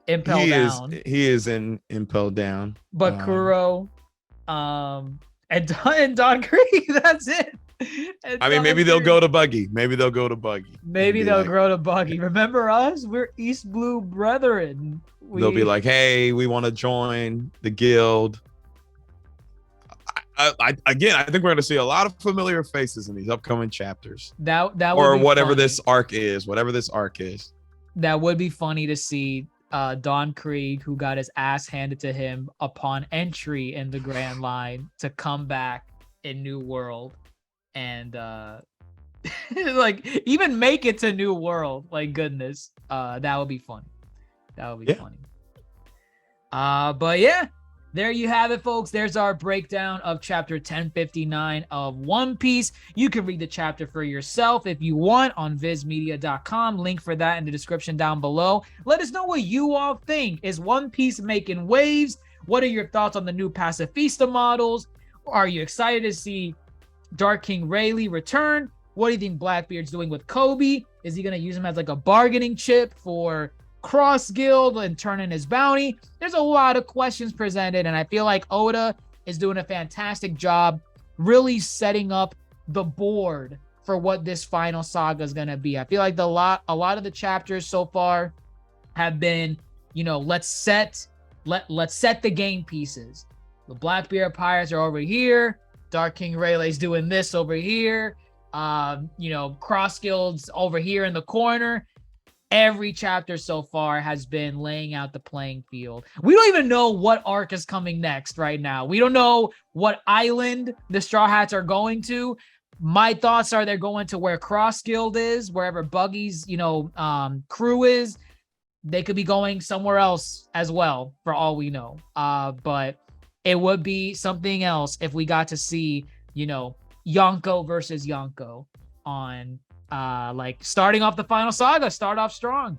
Impel Down. He is in Impel Down. But Kuro, and Don Krieg, that's it. Maybe they'll go to Buggy. Maybe they'll go to Buggy. Remember us? We're East Blue brethren. They'll be like, hey, we want to join the guild. I think we're going to see a lot of familiar faces in these upcoming chapters. That or would be whatever funny. this arc is. Whatever this arc is. That would be funny to see Don Krieg, who got his ass handed to him upon entry in the Grand Line, to come back in New World and like even make it to New World. Like, goodness, that would be fun. Funny. But yeah, there you have it, folks. There's our breakdown of chapter 1059 of One Piece. You can read the chapter for yourself if you want on vizmedia.com. Link for that in the description down below. Let us know what you all think. Is One Piece making waves? What are your thoughts on the new Pacifista models? Are you excited to see Dark King Rayleigh return? What do you think Blackbeard's doing with Koby? Is he going to use him as like a bargaining chip for Cross Guild and turn in his bounty? There's a lot of questions presented, and I feel like Oda is doing a fantastic job really setting up the board for what this final saga is going to be. I feel like a lot of the chapters so far have been, let's set the game pieces. The Blackbeard Pirates are over here. Dark King Rayleigh's doing this over here. Cross Guild's over here in the corner. Every chapter so far has been laying out the playing field. We don't even know what arc is coming next right now. We don't know what island the Straw Hats are going to. My thoughts are they're going to where Cross Guild is, wherever Buggy's, crew is. They could be going somewhere else as well, for all we know. But it would be something else if we got to see, Yonko versus Yonko on starting off the final saga. Start off strong.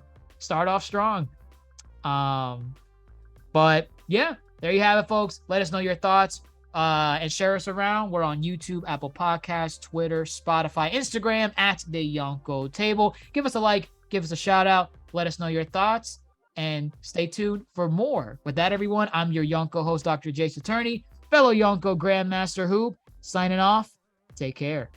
But yeah, there you have it, folks. Let us know your thoughts and share us around. We're on YouTube, Apple Podcasts, Twitter, Spotify, Instagram at the Yonko Table. Give us a like, give us a shout out, let us know your thoughts, and stay tuned for more. With that, everyone, I'm your Yonko host, Dr. Jace Attorney, fellow Yonko Grandmaster Hoop, signing off. Take care.